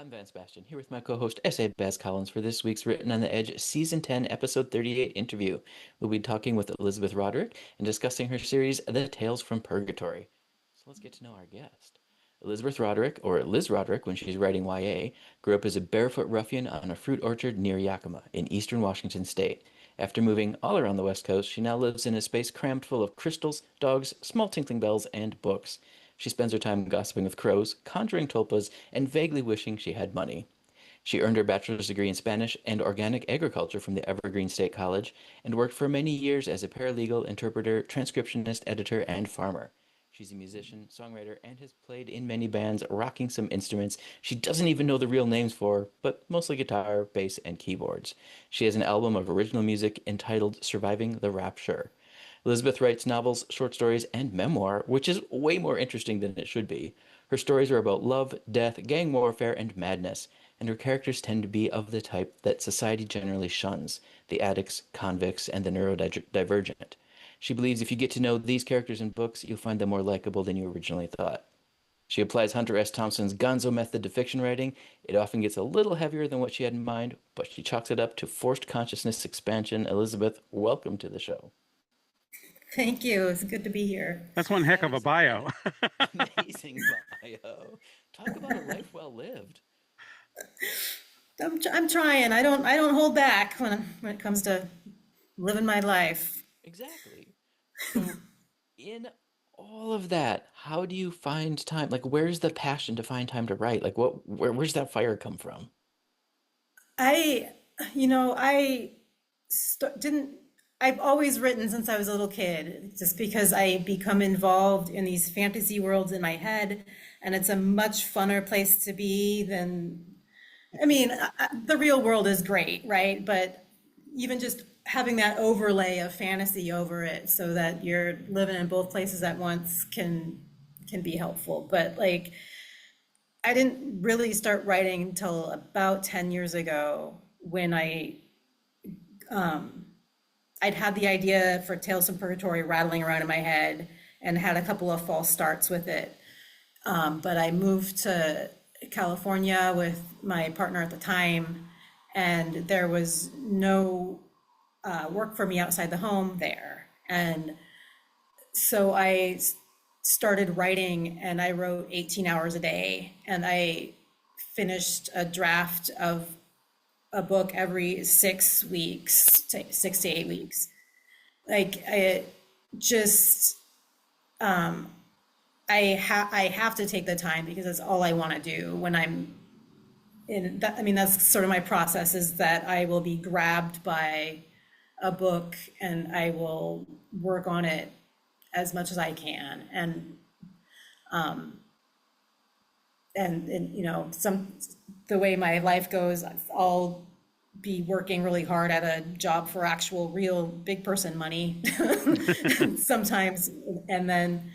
I'm Van Sebastian, here with my co-host S.A. Baz Collins for this week's Written on the Edge Season 10, Episode 38 interview. We'll be talking with Elizabeth Roderick and discussing her series, The Tales from Purgatory. So let's get to know our guest. Elizabeth Roderick, or Liz Roderick when she's writing YA, grew up as a barefoot ruffian on a fruit orchard near Yakima in eastern Washington state. After moving all around the West Coast, she now lives in a space crammed full of crystals, dogs, small tinkling bells, and books. She spends her time gossiping with crows, conjuring tulpas, and vaguely wishing she had money. She earned her bachelor's degree in Spanish and organic agriculture from the Evergreen State College and worked for many years as a paralegal, interpreter, transcriptionist, editor, and farmer. She's a musician, songwriter, and has played in many bands, rocking some instruments she doesn't even know the real names for, but mostly guitar, bass, and keyboards. She has an album of original music entitled Surviving the Rapture. Elizabeth writes novels, short stories, and memoir, which is way more interesting than it should be. Her stories are about love, death, gang warfare, and madness, and her characters tend to be of the type that society generally shuns: the addicts, convicts, and the neurodivergent. She believes if you get to know these characters in books, you'll find them more likable than you originally thought. She applies Hunter S. Thompson's gonzo method to fiction writing. It often gets a little heavier than what she had in mind, but she chalks it up to forced consciousness expansion. Elizabeth, welcome to the show. Thank you. It's good to be here. That's one heck of a bio. Amazing bio. Talk about a life well lived. I'm trying. I don't hold back when it comes to living my life. Exactly. So, in all of that, how do you find time? Like, where's the passion to find time to write? Like, where's that fire come from? I, I didn't. I've always written since I was a little kid, just because I become involved in these fantasy worlds in my head, and it's a much funner place to be than. I mean, the real world is great, right? But even just having that overlay of fantasy over it so that you're living in both places at once can be helpful. But like I didn't really start writing until about 10 years ago when I'd had the idea for Tales from Purgatory rattling around in my head and had a couple of false starts with it. But I moved to California with my partner at the time, and there was no work for me outside the home there. And so I started writing, and I wrote 18 hours a day, and I finished a draft of a book every 6 weeks, 6 to 8 weeks. Like I just, I have to take the time because that's all I want to do when I'm in that. I mean, that's sort of my process, is that I will be grabbed by a book and I will work on it as much as I can. And some the way my life goes, I'll be working really hard at a job for actual real big person money sometimes, and then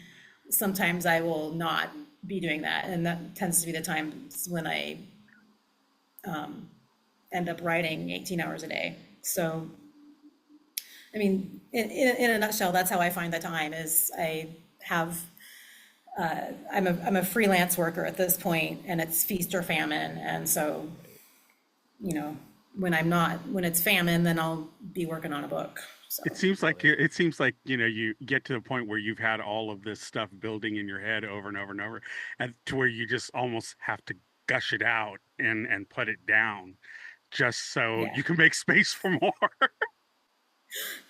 sometimes I will not be doing that, and that tends to be the times when I end up writing 18 hours a day. So I mean, in a nutshell, that's how I find the time. Is I have I'm a freelance worker at this point, and it's feast or famine. And so, when it's famine, then I'll be working on a book. So You get to the point where you've had all of this stuff building in your head over and over and over, and to where you just almost have to gush it out and put it down just so yeah, you can make space for more.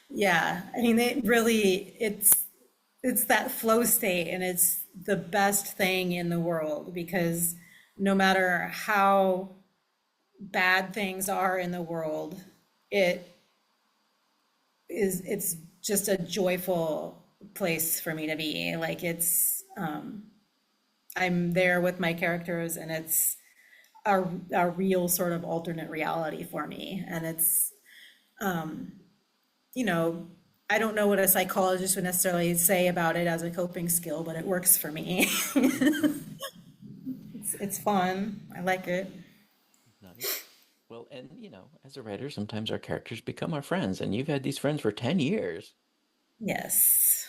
yeah. I mean, it's that flow state, and it's the best thing in the world, because no matter how bad things are in the world, it's just a joyful place for me to be. Like I'm there with my characters, and it's a real sort of alternate reality for me. And it's you know I don't know what a psychologist would necessarily say about it as a coping skill, but it works for me. It's fun. I like it. Nice. Well, and as a writer, sometimes our characters become our friends, and you've had these friends for 10 years. Yes.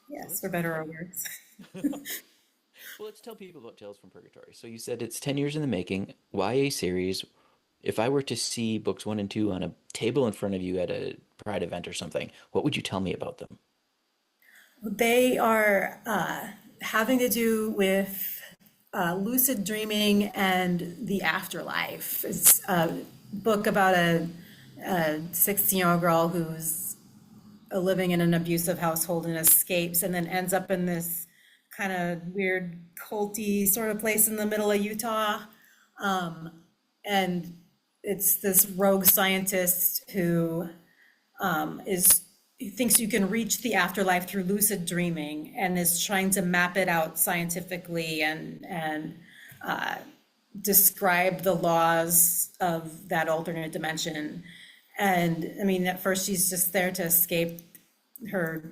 So Yes, let's for talk better or about. worse. Well, Well, let's tell people about Tales from Purgatory. So you said it's 10 years in the making, YA series. If I were to see books one and two on a table in front of you at a Pride event or something, what would you tell me about them? They are having to do with lucid dreaming and the afterlife. It's a book about a 16-year-old girl who's living in an abusive household and escapes and then ends up in this kind of weird culty sort of place in the middle of Utah. And it's this rogue scientist who is he thinks you can reach the afterlife through lucid dreaming and is trying to map it out scientifically and describe the laws of that alternate dimension. And I mean, at first she's just there to escape her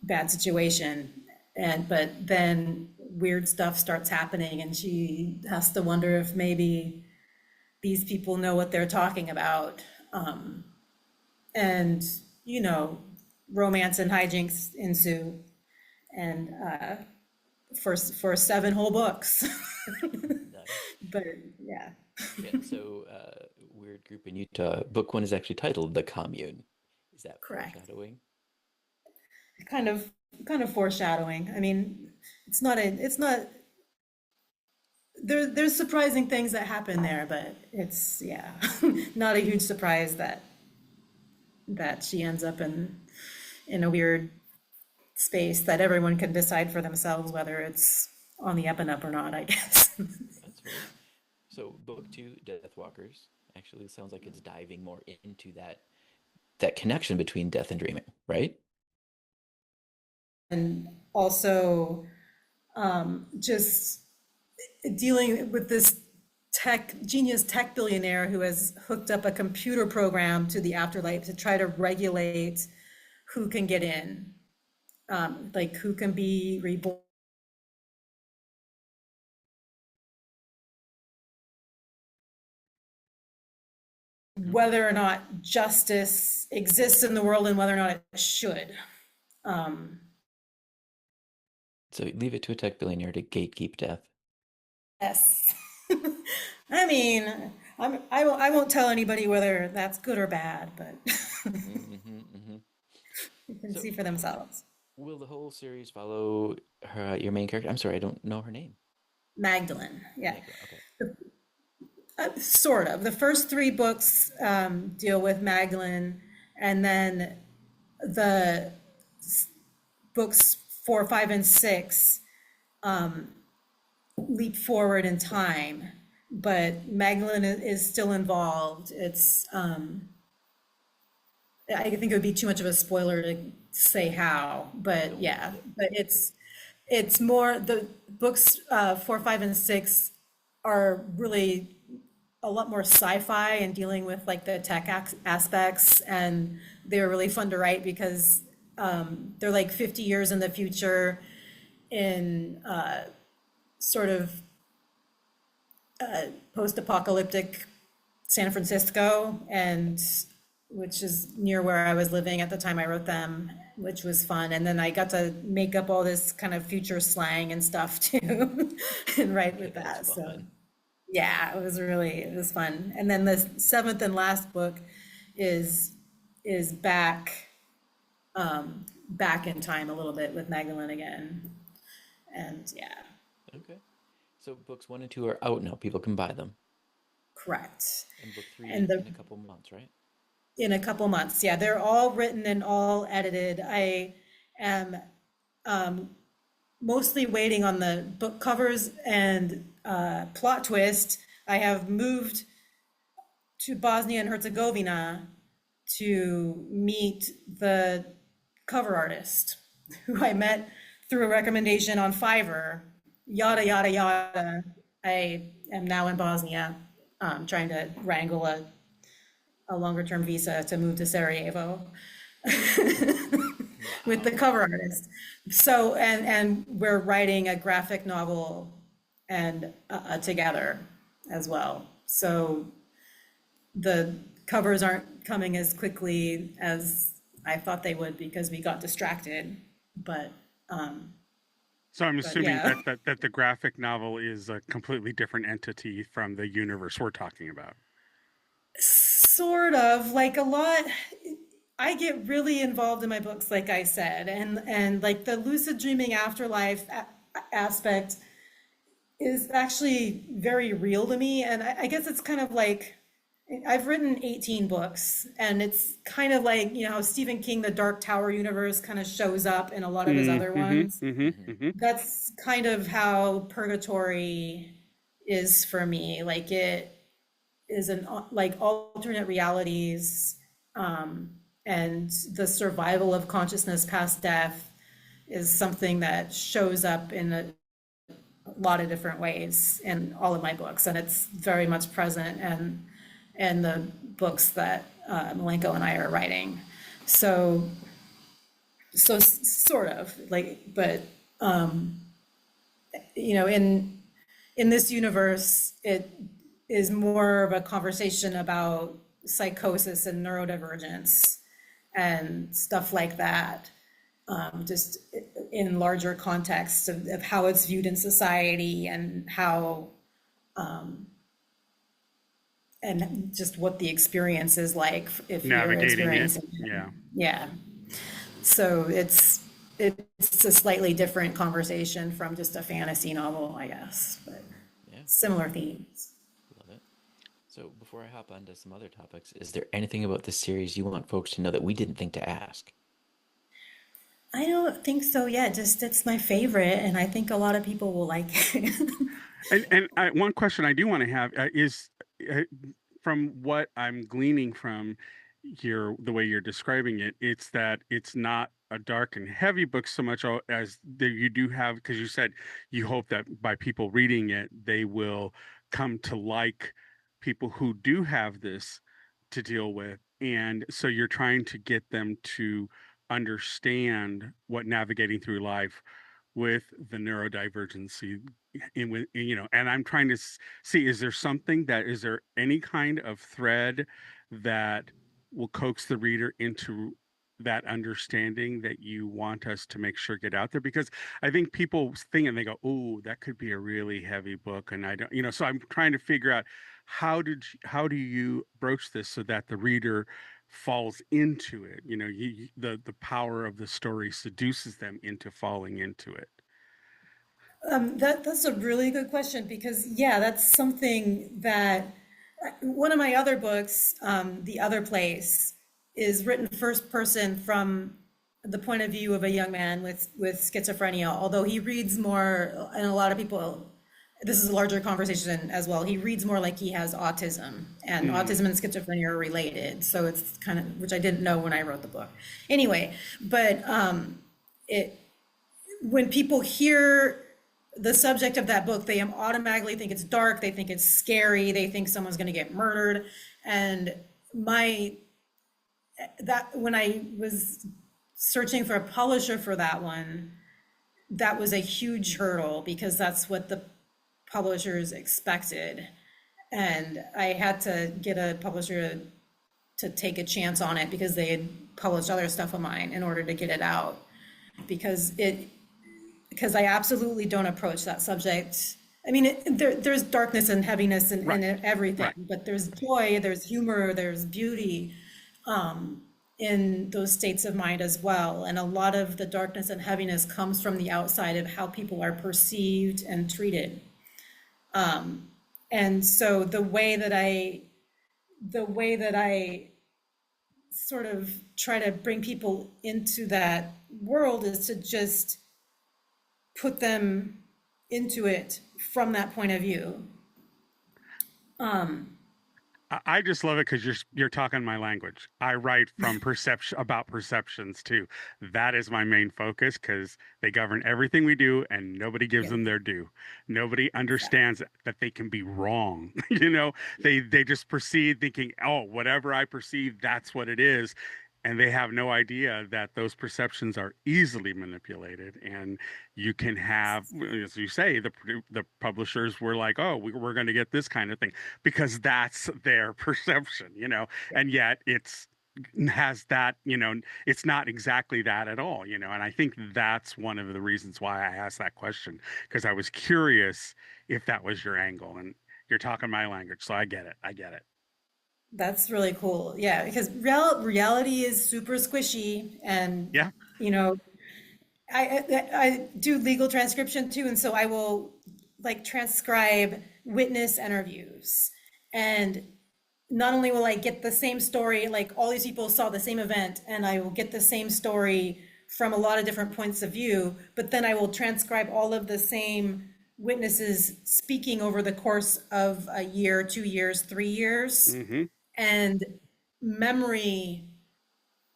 bad situation, but then weird stuff starts happening, and she has to wonder if maybe these people know what they're talking about. And you know, romance and hijinks ensue, and for 7 whole books. Nice. But yeah, Yeah, so weird group in Utah. Book one is actually titled The Commune. Is that correct. foreshadowing? Kind of kind of foreshadowing. I mean, it's not there's surprising things that happen there, but it's yeah, not a huge surprise that she ends up in a weird space that everyone can decide for themselves whether it's on the up and up or not, I guess. That's fair. So book two, Deathwalkers, actually sounds like it's diving more into that connection between death and dreaming, right? And also just dealing with this genius tech billionaire who has hooked up a computer program to the afterlife to try to regulate who can get in, like who can be reborn, Hmm. whether or not justice exists in the world and whether or not it should. Um, So leave it to a tech billionaire to gatekeep death. yes. I mean, I won't tell anybody whether that's good or bad, but Hmm. Hmm. you can So see for themselves. will the whole series follow your main character? I'm sorry, I don't know her name. Magdalene, yeah. Magda. Okay. Sort of. The first 3 books deal with Magdalene, and then the books 4, 5, and 6 leap forward in time, but Magdalene is still involved. I think it would be too much of a spoiler to say how, but Don't worry yeah, about it. but it's more the books 4, 5, and 6 are really a lot more sci-fi and dealing with like the tech aspects, and they were really fun to write because they're like 50 years in the future in sort of post-apocalyptic San Francisco, and which is near where I was living at the time I wrote them, which was fun. And then I got to make up all this kind of future slang and stuff too, and write with That's that. So fun. yeah, it was fun. And then the 7th and last book is is back in time a little bit with Magdalene again. And yeah, Okay. So books one and two are out now. People can buy them. correct. And book And three the in a couple months, right? in a couple months, yeah, they're all written and all edited. I am mostly waiting on the book covers and plot twist. I have moved to Bosnia and Herzegovina to meet the cover artist who I met through a recommendation on Fiverr. Yada, yada, yada. I am now in Bosnia, trying to wrangle a longer term visa to move to Sarajevo with the Wow. cover artist. So, and we're writing a graphic novel and together as well. So the covers aren't coming as quickly as I thought they would because we got distracted. But So I'm But assuming yeah, that the graphic novel is a completely different entity from the universe we're talking about. sort of like a lot. I get really involved in my books, like I said, and like the lucid dreaming afterlife aspect is actually very real to me. And I guess it's kind of like I've written 18 books, and it's kind of like, you know, how Stephen King, the Dark Tower universe kind of shows up in a lot of his other Mm-hmm, ones. Hmm. mm-hmm. That's kind of how Purgatory is for me. Like it is an like alternate realities, um, and the survival of consciousness past death is something that shows up in a lot of different ways in all of my books, and it's very much present and the books that Malenko and I are writing. So, sort of like, but you know, in this universe, it is more of a conversation about psychosis and neurodivergence and stuff like that. Just in larger context of how it's viewed in society and how and just what the experience is like if you're Navigating it. experiencing it. Yeah. Yeah. So it's a slightly different conversation from just a fantasy novel, I guess, but Yeah, similar themes. love it. So before I hop on to some other topics, is there anything about this series you want folks to know that we didn't think to ask? I don't think so yet. Just it's my favorite, and I think a lot of people will like it. One question I do want to have is uh, from what I'm gleaning from here, the way you're describing it, it's that it's not a dark and heavy book so much as that you do have, because you said you hope that by people reading it, they will come to like people who do have this to deal with. And so you're trying to get them to understand what navigating through life with the neurodivergency in with, and I'm trying to see, is there any kind of thread that will coax the reader into that understanding that you want us to make sure get out there? Because I think people think and they go, oh, that could be a really heavy book, and I don't, so I'm trying to figure out how do you broach this so that the reader falls into it, the power of the story seduces them into falling into it. That's a really good question because yeah, that's something that one of my other books, The Other Place, is written first person from the point of view of a young man with schizophrenia. Although he reads more, and a lot of people, this is a larger conversation as well. He reads more like he has autism, and Mm. autism and schizophrenia are related. So it's kind of, which I didn't know when I wrote the book. Anyway, but it when people hear the subject of that book, they automatically think it's dark, they think it's scary, they think someone's going to get murdered. And my that when I was searching for a publisher for that one, that was a huge hurdle because that's what the publishers expected. And I had to get a publisher to take a chance on it because they had published other stuff of mine in order to get it out. Because I absolutely don't approach that subject. I mean, there's darkness and heaviness Right. and everything, Right. but there's joy, there's humor, there's beauty in those states of mind as well. And a lot of the darkness and heaviness comes from the outside of how people are perceived and treated. And so the way that I sort of try to bring people into that world is to just put them into it from that point of view. I just love it because you're talking my language. I write from perception about perceptions too. That is my main focus because they govern everything we do, and nobody gives Yeah, them their due. Nobody exactly. understands that they can be wrong. They just proceed thinking, oh, whatever I perceive, that's what it is, and they have no idea that those perceptions are easily manipulated. And you can have, as you say, the publishers were like, oh, we're going to get this kind of thing because that's their perception, and yet it's has that, it's not exactly that at all, and I think that's one of the reasons why I asked that question, because I was curious if that was your angle, and you're talking my language, so I get it. I get it. That's really cool. Yeah, because reality is super squishy, and Yeah. you know, I do legal transcription too, and so I will like transcribe witness interviews, and not only will I get the same story, like all these people saw the same event, and I will get the same story from a lot of different points of view, but then I will transcribe all of the same witnesses speaking over the course of a year, 2 years, 3 years. Mm-hmm. And memory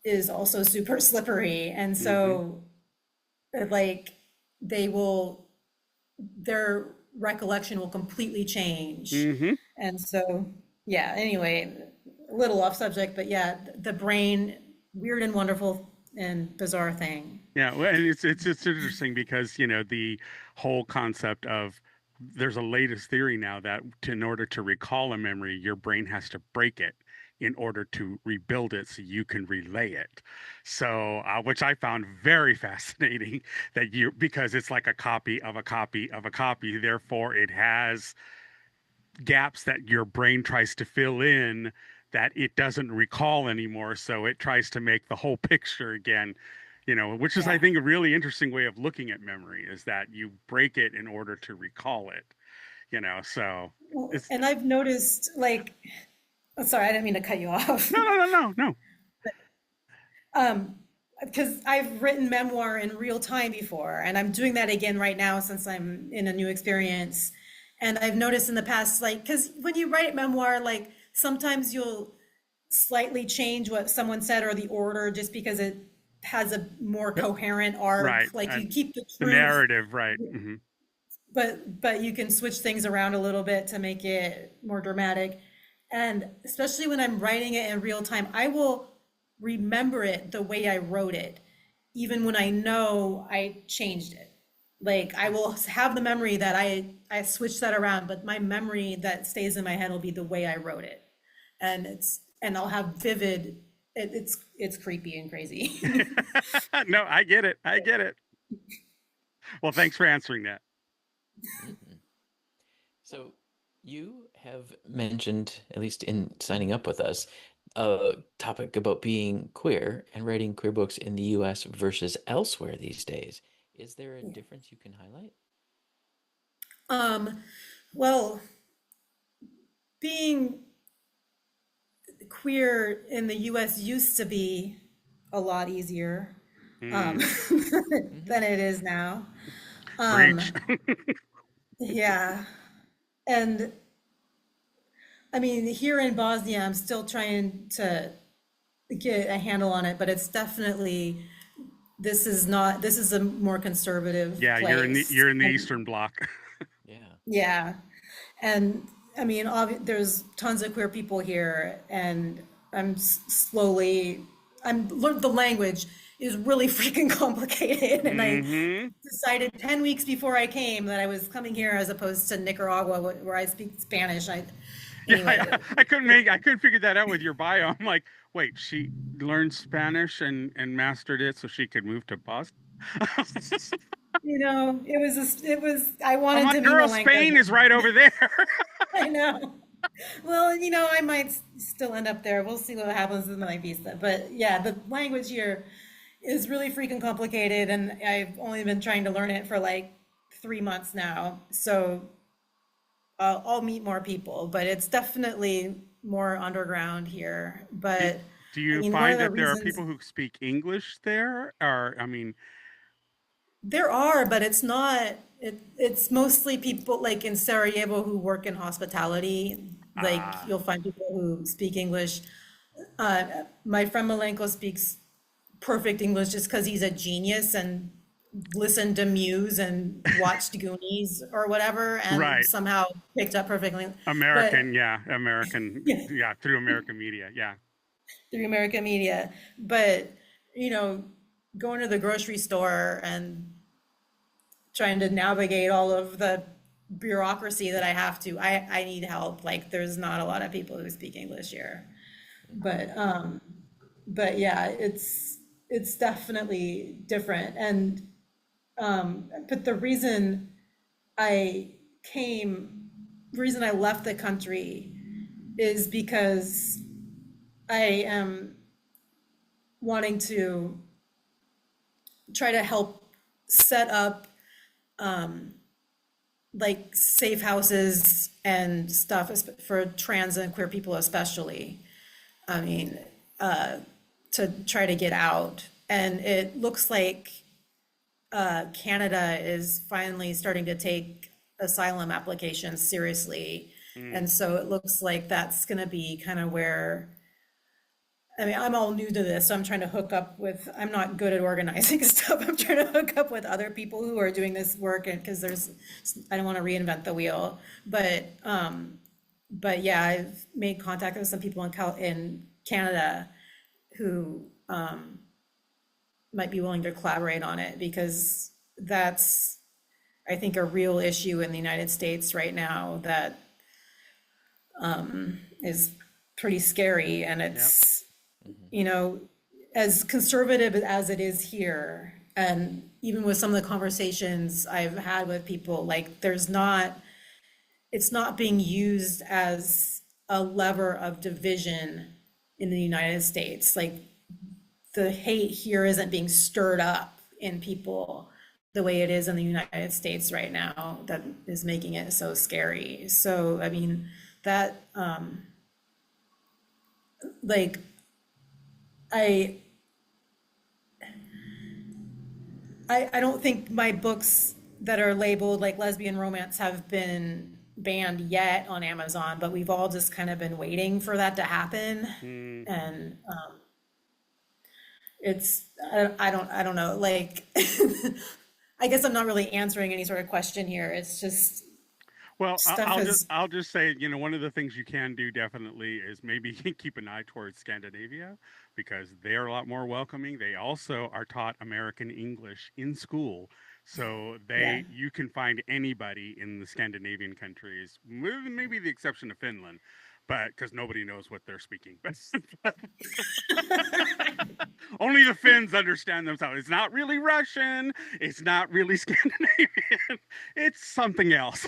is also super slippery. And Mm-hmm. so, like, they will, their recollection will completely change. Mm-hmm. And so, yeah, anyway, a little off subject, but yeah, the brain, weird and wonderful and bizarre thing. Yeah, well, and it's interesting because the whole concept of there's a latest theory now that in order to recall a memory, your brain has to break it in order to rebuild it so you can relay it. So, which I found very fascinating that because it's like a copy of a copy of a copy, therefore it has gaps that your brain tries to fill in that it doesn't recall anymore. So it tries to make the whole picture again, which is, I Yeah. think, a really interesting way of looking at memory is that you break it in order to recall it. So Well, it's and I've noticed, like, oh, sorry, I didn't mean to cut you off. no, no, no, no, no. Um, because I've written memoir in real time before, and I'm doing that again right now since I'm in a new experience. And I've noticed in the past, like, because when you write memoir, like, sometimes you'll slightly change what someone said or the order just because it has a more Yep. coherent Right. arc. Like, you And keep the the truth, narrative, right. Hmm. but you can switch things around a little bit to make it more dramatic. And especially when I'm writing it in real time, I will remember it the way I wrote it, even when I know I changed it. Like I will have the memory that I switched that around, but my memory that stays in my head will be the way I wrote it. And I'll have vivid it's creepy and crazy. No, I get it. I get it. Well, thanks for answering that. Mhm. So you have mentioned, at least in signing up with us, a topic about being queer and writing queer books in the US versus elsewhere these days. Is there a difference you can highlight? Um, well, being queer in the US used to be a lot easier um, Mm, Hmm. than it is now. preach. Um, yeah. And I mean, here in Bosnia, I'm still trying to get a handle on it, but it's definitely, this is a more conservative Yeah, place. you're in the And Eastern Bloc. Yeah. yeah. And I mean, there's tons of queer people here, and slowly, learned the language is really freaking complicated. And I Hmm. decided 10 weeks before I came that I was coming here as opposed to Nicaragua, where I speak Spanish. Yeah, Anyway, I couldn't figure that out with your bio. I'm like, wait, she learned Spanish and mastered it so she could move to Boston. I I'm wanted like, to be girl, Spain is right Malenko. over there. I know. Well, I might still end up there. We'll see what happens with my visa. But yeah, the language here is really freaking complicated, and I've only been trying to learn it for like 3 months now. So I'll meet more people, but it's definitely more underground here. do, But do I you mean, one of find the that there are reasons people who speak English there? Or, I mean, there are, but it's not, it's mostly people like in Sarajevo who work in hospitality. Like ah, you'll find people who speak English. My friend Malenko speaks perfect English just because he's a genius and listened to Muse and watched Goonies or whatever and right. somehow picked up perfectly. But American, yeah, American, yeah, yeah, through American media, yeah. through American media. But, you know, going to the grocery store and trying to navigate all of the bureaucracy that I have to, I need help. Like there's not a lot of people who speak English here. But but yeah, it's definitely different. And but I came, the reason I left the country is because I am wanting to try to help set up like safe houses and stuff for trans and queer people especially. I mean, to try to get out. And it looks like Canada is finally starting to take asylum applications seriously. Mm. And so it looks like that's going to be kind of where, I mean, I'm all new to this, so I'm trying to hook up with, I'm not good at organizing stuff. I'm trying to hook up with other people who are doing this work, and because I don't want to reinvent the wheel. But yeah, I've made contact with some people in Canada who might be willing to collaborate on it, because that's, I think, a real issue in the United States right now that is pretty scary. And Yep. it's, you know, as conservative as it is here, and even with some of the conversations I've had with people, like it's not being used as a lever of division in the United States. Like the hate here isn't being stirred up in people the way it is in the United States right now, that is making it so scary. So, I mean, that, like, I, I don't think my books that are labeled like lesbian romance have been banned yet on Amazon, but we've all just kind of been waiting for that to happen. Mm. And it's, I don't know, like, I guess I'm not really answering any sort of question here. It's just Well, stuff has, I'll just say, one of the things you can do definitely is maybe keep an eye towards Scandinavia, because they're a lot more welcoming. They also are taught American English in school, so yeah. you can find anybody in the Scandinavian countries, with maybe the exception of Finland, but because nobody knows what they're speaking. But only the Finns understand themselves. It's not really Russian. It's not really Scandinavian. It's something else.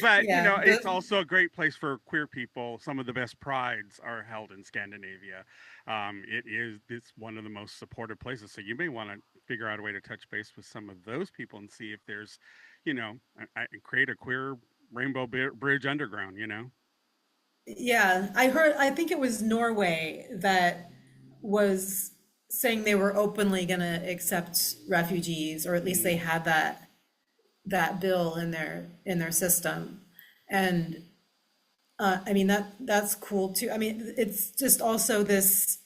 But Yeah. it's also a great place for queer people. Some of the best prides are held in Scandinavia. It's one of the most supportive places. So you may want to figure out a way to touch base with some of those people and see if there's, create a queer rainbow bridge underground. Yeah. I think it was Norway that was saying they were openly going to accept refugees, or at least they Mm. had that bill in their system. And I mean, that's cool too. I mean, it's just also this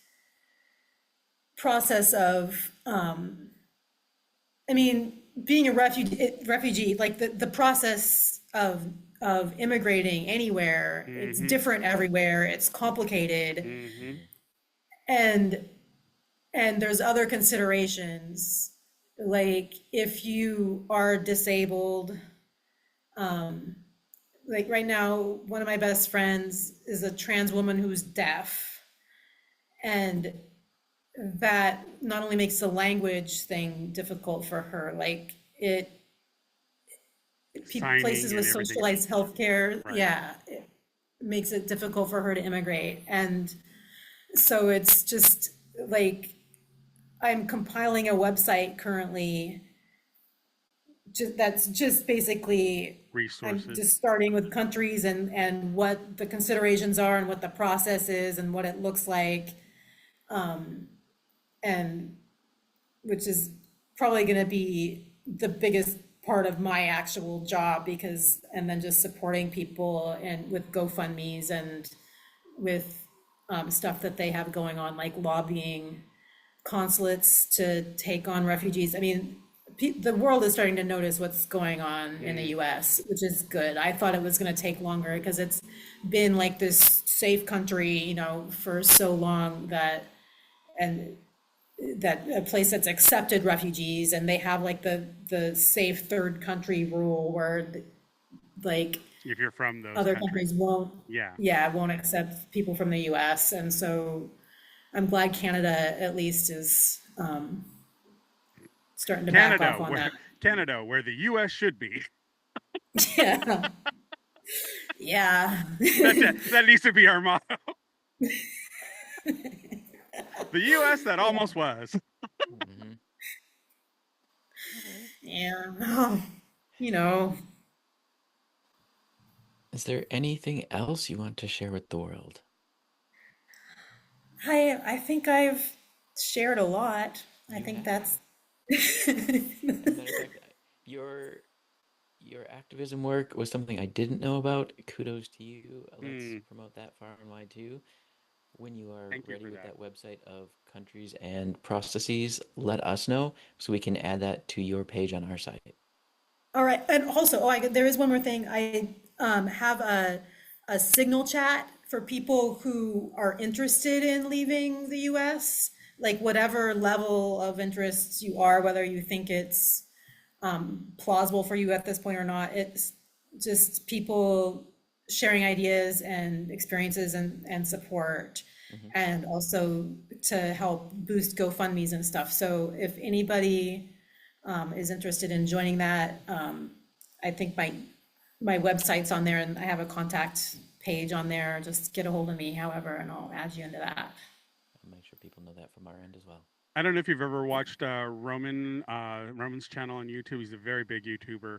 process of, I mean, being a refugee, like the process of immigrating anywhere, it's Mm-hmm. different everywhere. It's complicated, Mm-hmm. and there's other considerations, like if you are disabled. Like right now, one of my best friends is a trans woman who's deaf, and that not only makes the language thing difficult for her, like places Signing with and everything else. socialized healthcare, Right. yeah, it makes it difficult for her to immigrate. And so it's just like, I'm compiling a website currently, that's just basically, I'm Resources. just starting with countries and what the considerations are and what the process is and what it looks like. And which is probably going to be the biggest part of my actual job, because, and then just supporting people and with GoFundMe's and with stuff that they have going on, like lobbying consulates to take on refugees. I mean, the world is starting to notice what's going on in the Mm. US, which is good. I thought it was going to take longer because it's been like this safe country, for so long, and that a place that's accepted refugees, and they have like the safe third country rule where, like, if you're from those other countries. countries won't, Yeah. yeah, won't accept people from the US. And so I'm glad Canada at least is starting to back Canada, off on that. Canada, where the U.S. should be. Yeah. Yeah. That needs to be our motto. The U.S. that Yeah. almost was. Mm-hmm. All right. Yeah. Oh, you know, Is there anything else you want to share with the world? I think I've shared a lot. I You think have. that's As a matter of fact, your your activism work was something I didn't know about. Kudos to you. Let's Mm, promote that far and wide too. When you are thank you ready for with that. that website of countries and processes, let us know so we can add that to your page on our site. all right. And also, there is one more thing. I have a signal chat for people who are interested in leaving the US, like whatever level of interest you are, whether you think it's plausible for you at this point or not. It's just people sharing ideas and experiences and support, Hmm. and also to help boost GoFundMe's and stuff. So if anybody is interested in joining that, I think my website's on there and I have a contact page on there. Just get a hold of me, however, and I'll add you into that. I'll make sure people know that from our end as well. I don't know if you've ever watched Roman's channel on YouTube. He's a very big YouTuber.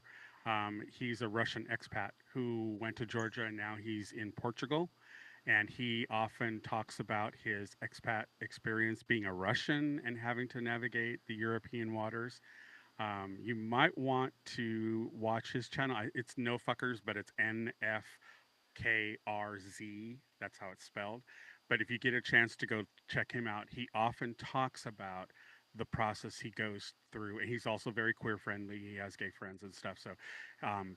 He's a Russian expat who went to Georgia and now he's in Portugal. And he often talks about his expat experience being a Russian and having to navigate the European waters. You might want to watch his channel. It's No Fuckers, but it's NFKRZ. That's how it's spelled. But if you get a chance to go check him out, he often talks about the process he goes through. And he's also very queer friendly. He has gay friends and stuff. So,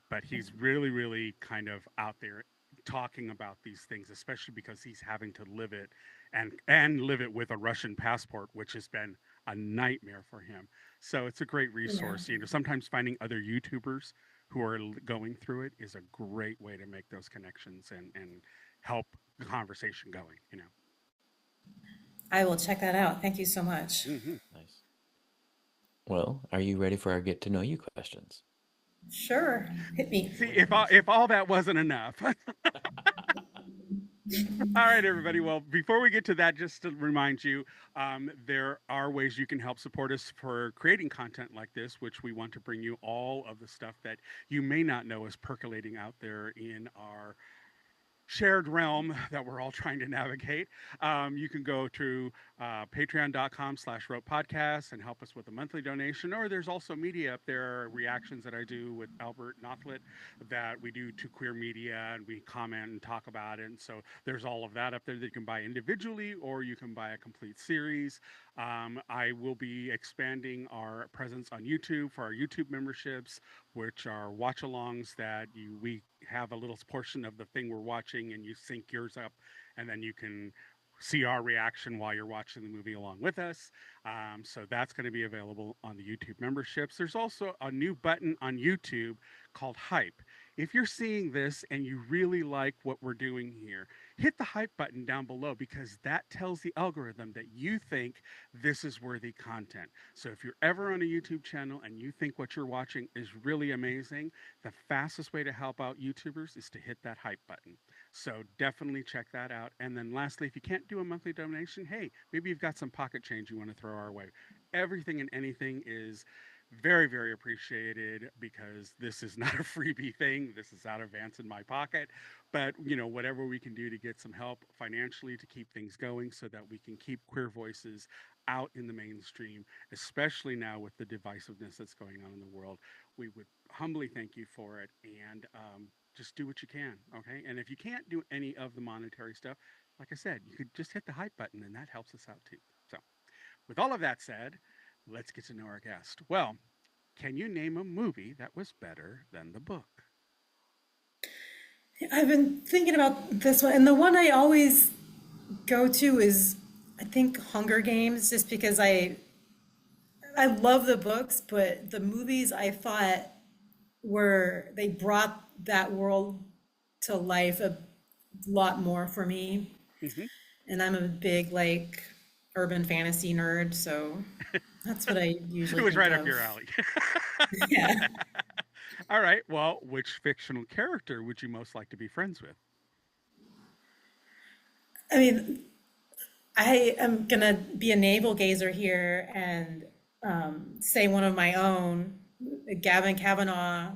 but he's really, really kind of out there talking about these things, especially because he's having to live it and live it with a Russian passport, which has been a nightmare for him. So it's a great Yeah. resource. Sometimes finding other YouTubers who are going through it is a great way to make those connections and help the conversation going. I will check that out. Thank you so much. Hmm. Nice. Well, are you ready for our get to know you questions? Sure. Hit me. See, We're gonna. if all that wasn't enough. All right, everybody. Well, before we get to that, just to remind you, there are ways you can help support us for creating content like this, which we want to bring you all of the stuff that you may not know is percolating out there in our shared realm that we're all trying to navigate. You can go to patreon.com/rope podcast and help us with a monthly donation. Or there's also media up there, reactions that I do with Albert Nothlet that we do to queer media and we comment and talk about it. And so there's all of that up there that you can buy individually or you can buy a complete series. I will be expanding our presence on YouTube for our YouTube memberships, which are watch alongs that we have a little portion of the thing we're watching and you sync yours up and then you can see our reaction while you're watching the movie along with us. So that's going to be available on the YouTube memberships. There's also a new button on YouTube called Hype. If you're seeing this and you really like what we're doing here, hit the Hype button down below because that tells the algorithm that you think this is worthy content. So if you're ever on a YouTube channel and you think what you're watching is really amazing, the fastest way to help out YouTubers is to hit that Hype button. So definitely check that out. And then lastly, if you can't do a monthly donation, hey, maybe you've got some pocket change you want to throw our way. Everything and anything is very, very appreciated because this is not a freebie thing. This is out of Vance in my pocket. But, whatever we can do to get some help financially to keep things going so that we can keep queer voices out in the mainstream, especially now with the divisiveness that's going on in the world, we would humbly thank you for it. And just do what you can. Okay. And if you can't do any of the monetary stuff, like I said, you could just hit the hype button and that helps us out too. So, with all of that said, let's get to know our guest. Well, can you name a movie that was better than the book? I've been thinking about this one, and the one I always go to is, I think, Hunger Games, just because I love the books, but the movies I thought they brought that world to life a lot more for me. Hmm. And I'm a big like urban fantasy nerd, so that's what I It usually was think right up of. your alley. Yeah. All right. Well, which fictional character would you most like to be friends with? I mean, I am gonna be a navel gazer here and say one of my own, Gavin Kavanaugh,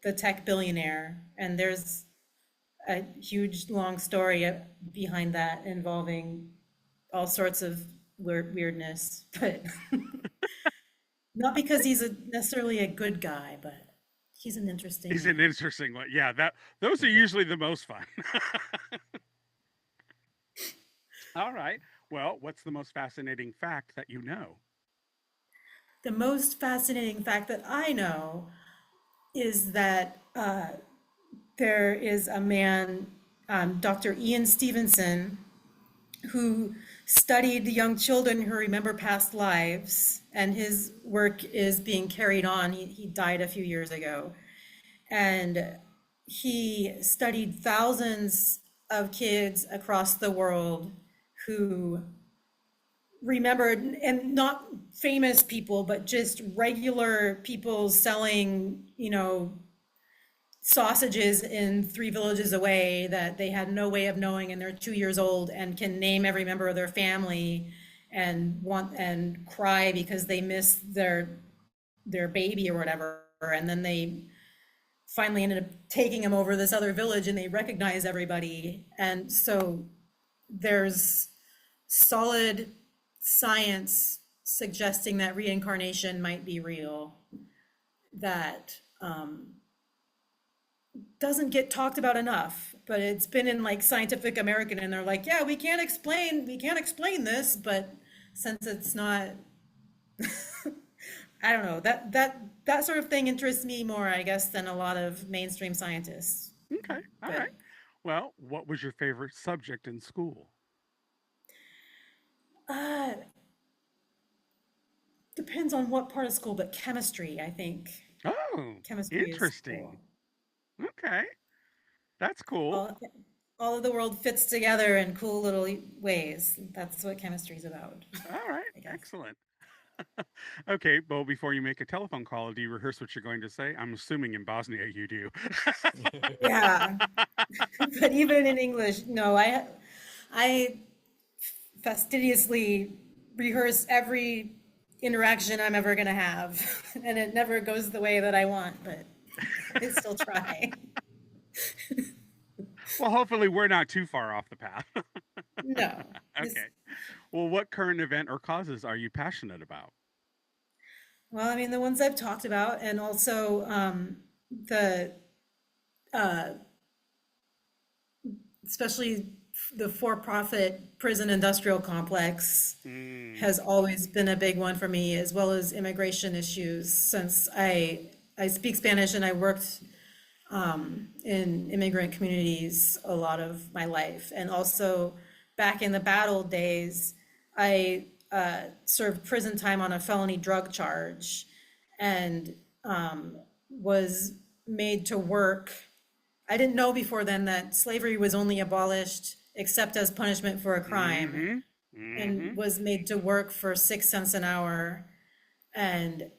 the tech billionaire. And there's a huge long story behind that involving all sorts of weirdness, but not because he's necessarily a good guy, but he's an interesting Is an man. interesting one. Yeah, that those are usually the most fun. All right. Well, what's the most fascinating fact that you know? The most fascinating fact that I know is that there is a man, Dr. Ian Stevenson, who studied young children who remember past lives, and his work is being carried on. He died a few years ago. And he studied thousands of kids across the world who remembered, and not famous people, but just regular people selling, sausages in 3 villages away that they had no way of knowing, and they're 2 years old and can name every member of their family and want and cry because they miss their baby or whatever. And then they finally ended up taking him over this other village and they recognize everybody. And so there's solid science suggesting that reincarnation might be real, that doesn't get talked about enough, but it's been in like Scientific American, and they're like, yeah, we can't explain this, but since it's not, I don't know, that sort of thing interests me more, I guess, than a lot of mainstream scientists. Okay. All But right. Well, what was your favorite subject in school? uh, depends on what part of school, but chemistry, I think. Oh, Chemistry is interesting. cool. Okay. That's cool. All, all of the world fits together in cool little ways. That's what chemistry is about, All right. I guess. Excellent. Okay. Well, before you make a telephone call, do you rehearse what you're going to say? I'm assuming in Bosnia you do. Yeah, but even in English, no, I fastidiously rehearse every interaction I'm ever gonna have, and it never goes the way that I want, but I still try. Well, hopefully we're not too far off the path. No, this, Okay. Well, what current event or causes are you passionate about? well, I mean, the ones I've talked about, and also the uh, especially the for-profit prison industrial complex Mm, has always been a big one for me, as well as immigration issues, since I speak Spanish and I worked in immigrant communities a lot of my life. And also back in the bad old days, I served prison time on a felony drug charge and was made to work. I didn't know before then that slavery was only abolished except as punishment for a crime, mm-hmm. and Mm-hmm. was made to work for 6 cents an hour. And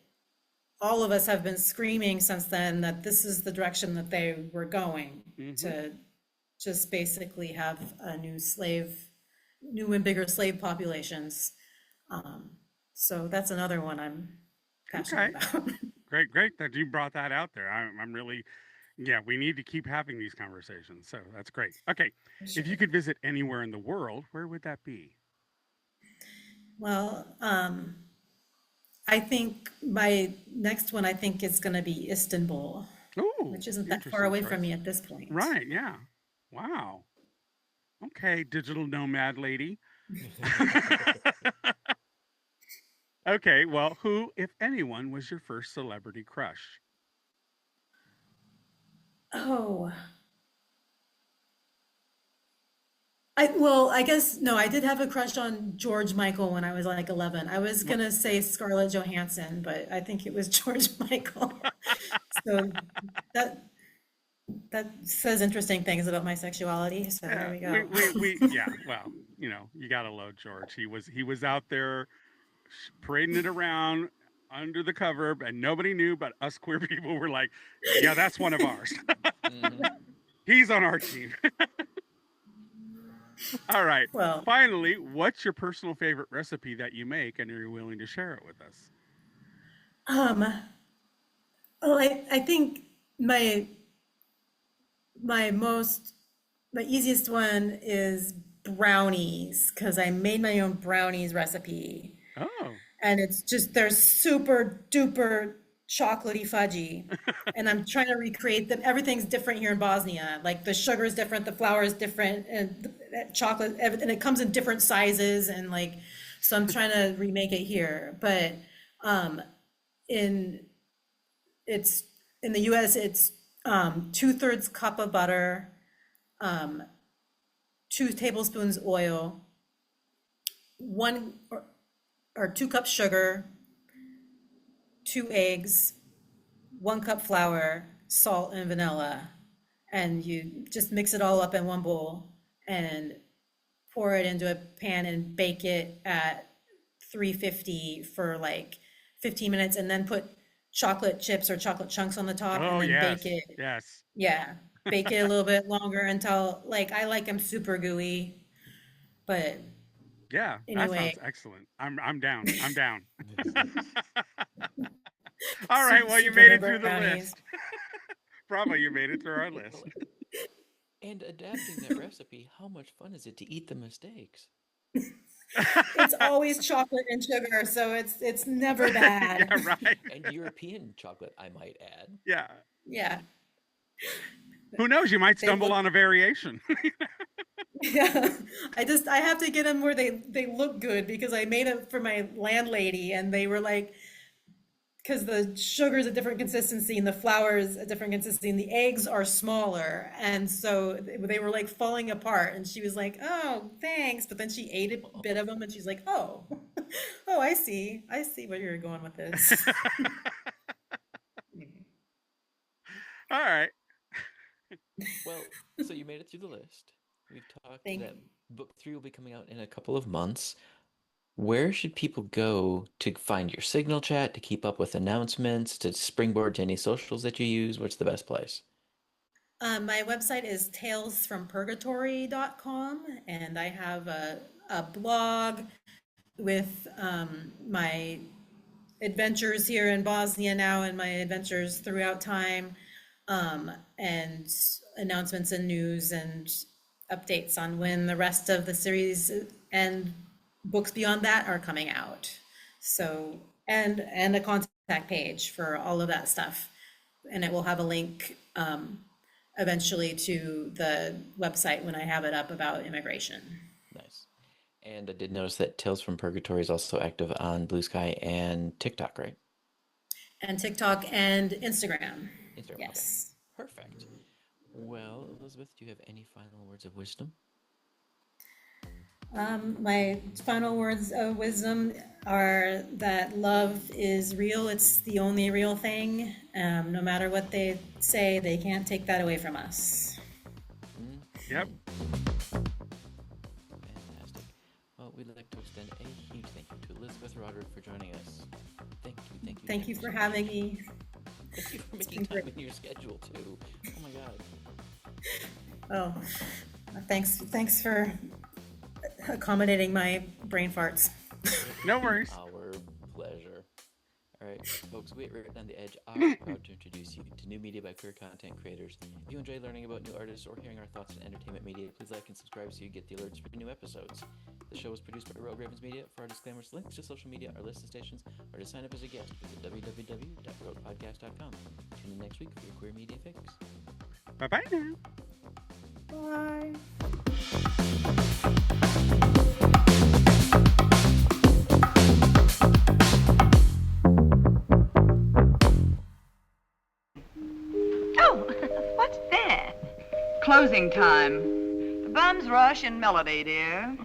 all of us have been screaming since then that this is the direction that they were going, Mm-hmm. to just basically have new and bigger slave populations. So that's another one I'm passionate Okay. about. Great, great that you brought that out there. I'm really, yeah, we need to keep having these conversations. So that's great. Okay. If you Sure. could visit anywhere in the world, where would that be? Well, I think my next one, I think, is going to be Istanbul, Oh, which isn't that far interesting away from choice. me at this point. Right. Yeah. Wow. Okay, digital nomad lady. Okay, well, who, if anyone, was your first celebrity crush? Oh, I guess no, I did have a crush on George Michael when I was like 11. I was What? gonna say Scarlett Johansson, but I think it was George Michael. So that That says interesting things about my sexuality, so there Yeah, we go. yeah. Well, you gotta love George. He was out there parading it around under the cover, and nobody knew, but us queer people were like, "Yeah, that's one of ours. Hmm. He's on our team." All right. Well, Finally, what's your personal favorite recipe that you make, and are you willing to share it with us? um, well, I think my my most my easiest one is brownies because I made my own brownies recipe. Oh, And it's just they're super duper chocolatey fudgy. And I'm trying to recreate them. Everything's different here in Bosnia. Like the sugar is different, the flour is different, and the chocolate, and it comes in different sizes. And like, so I'm trying to remake it here. But um, in it's in the U.S. it's 2/3 cup of butter, um, 2 tablespoons oil, one or 2 cups sugar, 2 eggs, 1 cup flour, salt, and vanilla. And you just mix it all up in one bowl and pour it into a pan and bake it at 350 for like 15 minutes and then put chocolate chips or chocolate chunks on the top and oh then yes, bake it. yes, Yeah, bake it a little bit longer until like I like them super gooey. But yeah. That anyway, sounds excellent. I'm down. I'm down. Nice. All right. Well, you made super it through the brownies. list. Bravo, you made it through our list. Well, and adapting that recipe, how much fun is it to eat the mistakes? It's always chocolate and sugar, so it's never bad. Yeah, right. And European chocolate, I might add. Yeah. Yeah. Who knows? You might They stumble look on a variation. yeah. I have to get them where they look good because I made it for my landlady and they were like because the sugar is a different consistency and the flour is a different consistency and the eggs are smaller and so they were like falling apart and she was like, "Oh, thanks." But then she ate a bit of them and she's like, "Oh. Oh, I see where you're going with this." All right. Well, so you made it through the list. We've talked Thank that book three will be coming out in a couple of months. Where should people go to find your signal chat, to keep up with announcements, to springboard to any socials that you use? What's the best place? My website is talesfrompurgatory.com, and I have a blog with my adventures here in Bosnia now and my adventures throughout time, and announcements and news and updates on when the rest of the series and books beyond that are coming out. So, and a contact page for all of that stuff. And it will have a link eventually to the website when I have it up about immigration. Nice. And I did notice that Tales from Purgatory is also active on Blue Sky and TikTok, right? And TikTok and Instagram. Instagram. Okay. Yes. Perfect. Well, Elizabeth, do you have any final words of wisdom? My final words of wisdom are that love is real. It's the only real thing. No matter what they say, they can't take that away from us. Yep. Fantastic. Well, we'd like to extend a huge thank you to Elizabeth Roderick for joining us. Thank you, thank you, Thank you so for much. having me. Thank you for It's making been time great. in your schedule too. Oh my God. Oh, thanks for accommodating my brain farts. No worries. Our pleasure. All right, folks, we at Written on the Edge are proud to introduce you to new media by queer content creators. If you enjoy learning about new artists or hearing our thoughts on entertainment media, please like and subscribe so you get the alerts for new episodes. The show is produced by Rogue Ravens Media. For our disclaimers, links to social media, our list of stations, or to sign up as a guest, visit www.roguepodcast.com. Tune in next week for your queer media fix. Bye bye now. Bye. Oh, what's that? Closing time. The bums rush in melody, dear.